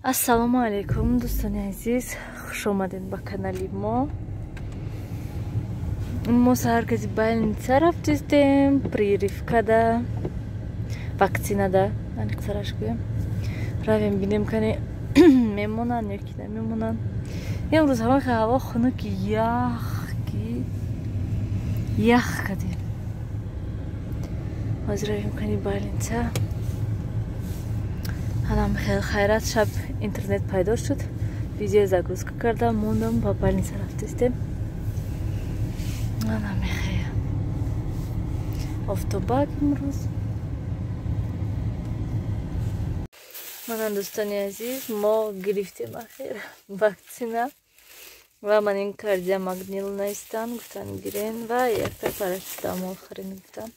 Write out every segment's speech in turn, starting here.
Ассалому алейкум, дӯстони азиз, хуш омадед ба канали мо саҳаркази больница рафтистем, прививкада, вакцинада, аниқтараш гӯям. Равем бинем кане мемонанд ё ки намемонанд. Имрӯз ҳамаи ҳаво хунуки ях кадем. ҳозир равем кани больница. Анам хел хайрат, шаб интернет пайдо шуд. Видео загрузка кардам, мондам ба больница рафтистем. Анам мехая. Офтобак имрӯз. Манан дӯстони азиз, мо гирифтем ахир вакцина ва манин кардиомагнил наистан гуфтан гирен ва якта парацетамол харин гуфтан.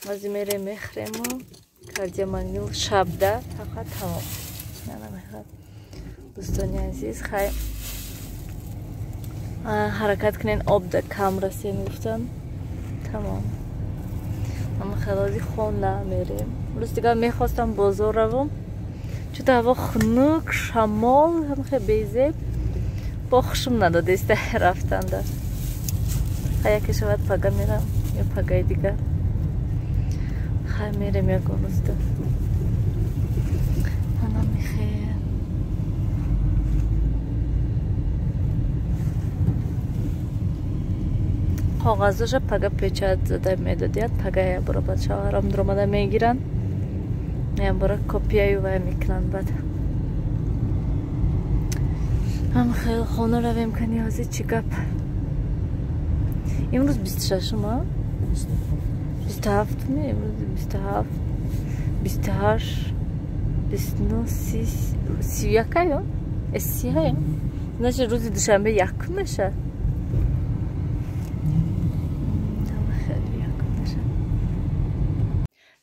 Ҳозир мерем мехрему кардиомагнил шабда фақат тамом. Дӯстони азиз, хай ҳаракат кунен, обда кам расен гуфтан. Тамом. Ама хелози хона мерем. Рӯз дигар мехостам бозор равам. Чута ҳаво хунук, шамол, ҳамахе безеб. Бо хушум надодеста рафтанда. Хай яке шавад пага мерам, ё пагаи дигар. Хай мерем ягон рӯзда. Ана мехе. коғазоша пага печат зада медодият, пага я бора бад шаварам дуромада мегиран, я бора копияю вая мекунан бад. Ам хел хона равем кани ҳозир чӣ гап? Имрӯз 26-ма? 27 ме? Имрӯз 27, 28, 29, 31 ё? 30 ё? Значит рӯзи душанбе якум мешавад.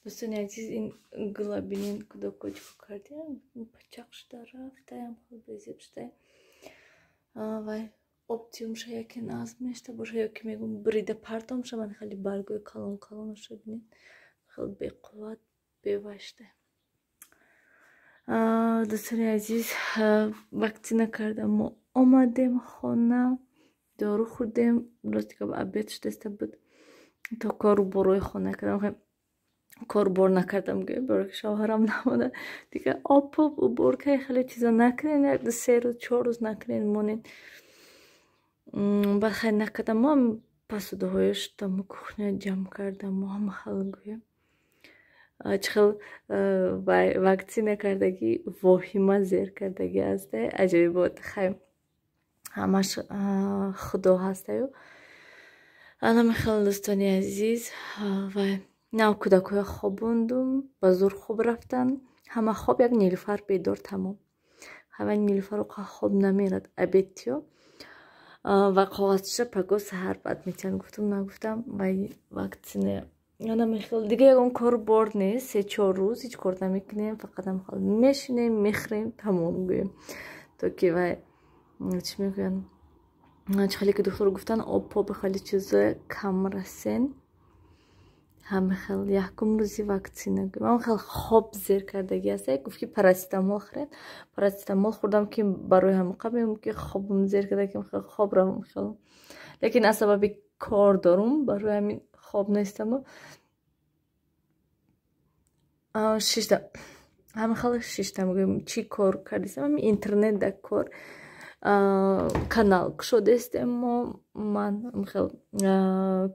Дӯстони азиз, ин глобулин кудо кочку кардем, пачақ шуда рафтаям, безеб шудаем. Вай оптиумша яке назм мешта боша, ё ки мегӯм брида партомша, ман хеле баргои калон-калонша бинед, хеле беқувват, бевашта. Дӯстони азиз, вакцина кардам, мо омадем хона, дору хӯрдем, ростика обед шудаста буд, то кору борои хона кардам. Кор бор накардам, бораки шавҳарам намода дига об уборкаи хеле чиза накунен, 2-3 рӯз 4 рӯз накунен, монен бад хай накардам. Мо посудаҳоё шуттам, кухня ҷамъ кардам, мо ҳама хел гӯям чӣ хел вакцина кардагӣ воҳима зер кардагӣ аст, аҷоибот. Хай ҳамаш худо ҳастаю. Анами хел дӯстони азиз, вай нав кӯдакҳоя хобондум, ба зур хоб рафтан, ҳама хоб як нилӯфар бедор тамом. Ҳама нилӯфару хоб намерад абетё ва коғазча паго саҳар бад метиҳанд. Гуфтам нагуфтам, вай вакцина анамехел дига ягон кор бор нест, 3-4 рӯз ҳеҷ кор намекунем, фақат намехел мешинем, мехрем, тамом гӯем. То ки вай чӣ мегӯянд, чӣ хеле ки духтур гуфтан об хеле чиза кам расен. ҳама хел якум рӯзи вакцина гӯям. Ҳама хел хоб зер кардагӣ аст. Гуфт ки парацетамол хӯред. Парацетамол хӯрдам ки барои ҳамақа мегӯям ки хобам зер кардаги хел хоб равам хелам. Лекин аз сабаби кор дорум, барои ҳамин хоб нестам. ҳама хел шишта мегӯям чӣ кор кардистам. Ҳамин интернет да кор канал кушодестем мо. Ман хел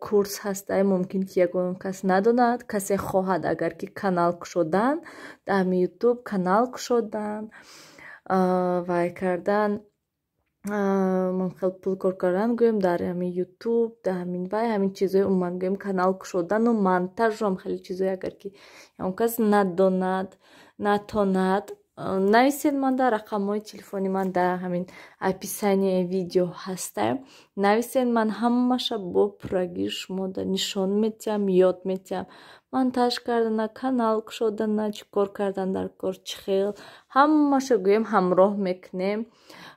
курс ҳастай, мумкин ки ягон кас надонад, касе хоҳад агар ки канал кушодан, дар ҳамин ютуб канал кушодан, вай кардан, ман хел пул кор кардан гӯем дар ҳамин ютуб, дар ҳамин вай ҳамин чизои умуман гӯем, канал кушодану монтажу ҳам хеле чизои, агар ки ягон кас надонад, натонад, нависед. Ман дар рақамҳои телефони ман дар ҳамин описанияи видео ҳаста, нависед, ман ҳамаша бо пуррагӣ шумо нишон метиҳам, ёд метиҳам. Монтаж кардана, канал кушодана, чӣ кор кардан дар кор, чӣ хел, ҳамаша гӯем, ҳамроҳ мекунем.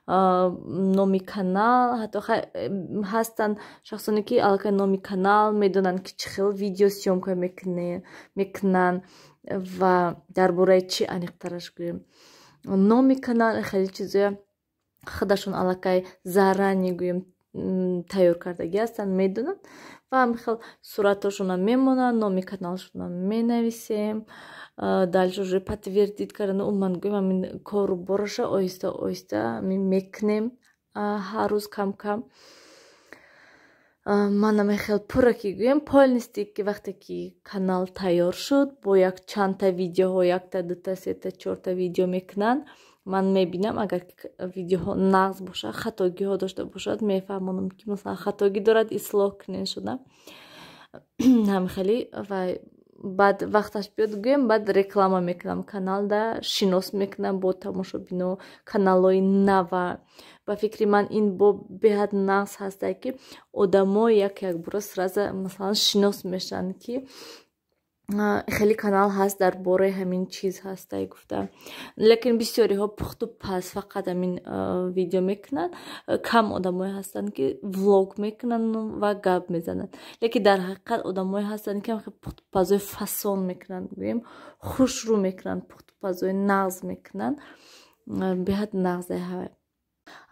номи канал, ҳатто ҳастанд шахсоне ки аллакай номи канал медонанд ки чӣ хел видео съёмка мекунанд ва дар бораи чӣ аниқтараш гӯем. номи канал, хеле чизоя худашон аллакай заранее гӯем тайёр кардагӣ ҳастанд, медунанд ва ҳамин хел суратошонам мемонанд, номи каналшонам менависем, дальше уже подтвердит кардан ман гӯем ҳамин кору бораша оҳиста оҳиста мекунем ҳар рӯз кам кам. манам хел пурра ки гӯем полнистӣ ки вақте ки канал тайёр шуд бо як чандта видеоҳо, якта дута сета чорта видео мекунанд. ман мебинам агар видеоҳо нағз бошад, хатогиҳо дошта бошад, мефаҳмонам ки масалан хатогӣ дорад, ислоҳ кунен шуда ҳамин хели. ва баъд вақташ биёд гӯем баъд реклама мекунам каналда, шинос мекунам бо тамошобино каналҳои нав. ба фикри ман ин бо беҳад нағз ҳастае ки одамо як бора сразу масалан шинос мешаванд ки хеле канал ҳаст дар бораи ҳамин чиз ҳастай гуфта. лекин бисёриҳо пухту пас фақат ҳамин видео мекунанд. кам одамое ҳастанд ки влог мекунанд ва гап мезананд. лекин дар ҳақиқат одамое ҳастанд ки пухту пазои фасон мекунанд, гӯем хушрӯ мекунанд, пухту пазои нағз мекунанд, беҳад нағзе ҳавай.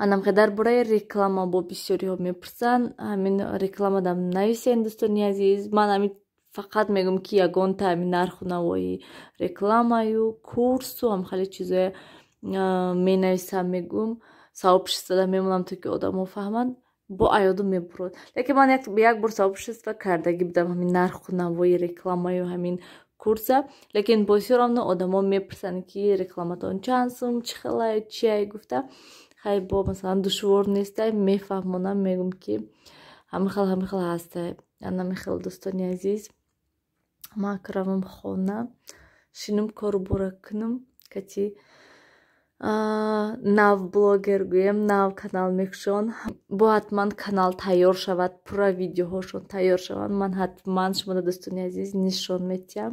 анамхе дар бораи реклама бо бисёриҳо мепурсанд. ҳамин рекламадам нависен дӯстони азиз. ман ҳамин фақат мегӯм ки ягонта ҳамин нарху навои рекламаю курсу ҳамхеле чизое менависам, мегӯм сообществода мемонам то ки одамо фаҳманд, бо аёду мебурад. лекин ман як бор сообщество кардагӣ будам ҳамин нарху навои рекламаю ҳамин курса. лекин босёрамно одамо мепурсанд ки рекламатон чанд сум, чӣ хелай, чиай гуфта. хай бо масалан душвор нестай, мефаҳмонам, мегӯм ки ҳамин хел ҳастай. анамин хел дӯстони азиз, ман киравам хона, шинум кору бора кунам, кати нав блогер гӯем, нав канал мекушон. бо ҳатман канал тайёр шавад, пурра видеоҳошон тайёр шаванд, ман ҳатман шуморо дӯстони азиз нишон медиҳам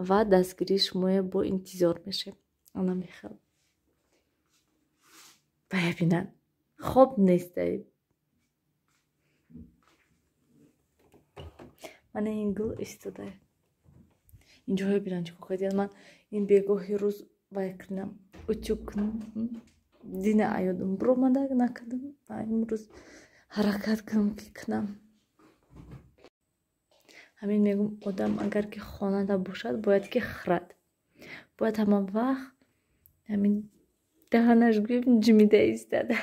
ва дастгирии шуморо бо интизор мешавем. анамин хел бибинанд хоб нестай. мана ин гул истода инҷоҳо бинанд чӣ кардем. ман ин бегоҳи рӯз вай кунам, утюг кунам, дина аёдам буромада накардам, имрӯз ҳаракат кунам ки кунам. ҳамин мегӯм одам агар ки хонада бошад бояд ки хӯрад, бояд ҳама вақт ҳамин даҳанаш гӯем ҷимида истада.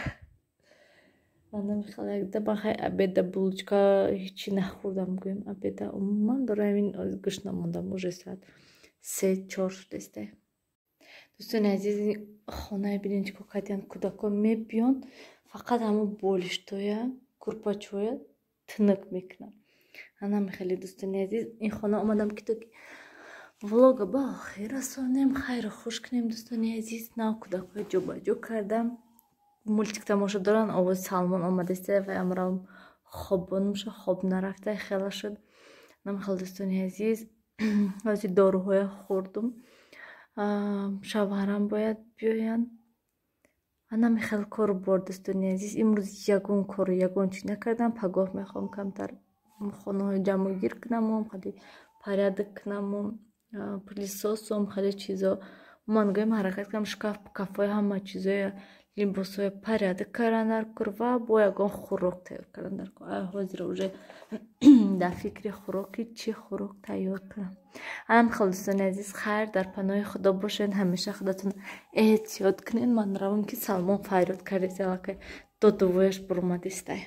ман хай обеда булочка ҳечи нахӯрдам, гӯем обеда умуман барои ҳамин гӯшт намондам, уже саат 3-4 шудааст. дӯстони азиз, хонаи бинед чӣ кардиянд, кӯдакон мебиёнд фақат ҳамон болиштоя курпачоя тинук мекунанд. анами хеле дӯстони азиз, ин хона омадам ки то ки влога ба охир расонем, хайру хуш кунем. дӯстони азиз, нав кӯдакҳои ҷобаҷо кардам, мультик тамоша доранд, овози Салмон омадаст ва амрам хобон муша, хоб нарафта хела шуд. нам хел дӯстони азиз, ҳози доруҳоя хӯрдум, шавҳарам бояд биёянд. анам хел кору бор дӯстони азиз, имрӯз ягон кору ягон чиз накардам. пагоҳ мехоҳам камтар хонаҳои ҷамъгир кунаму хеле порядок кунаму пилисосум, хеле чизо ман гӯем ҳаракат кунам, шкаф пукафҳои ҳама чизои либосҳои порядок кардан дар кор ва бо ягон хӯрок тайёр кардан дар кор. ҳозир уже дар фикри хӯроки чӣ хӯрок тайёр кунам. анам хел дӯстони азиз, хайр дар паноҳи худо бошед, ҳамеша худатон эҳтиёт кунед. ман равам ки Салмон фарёд кардест, аллакай додувояш буромадистай.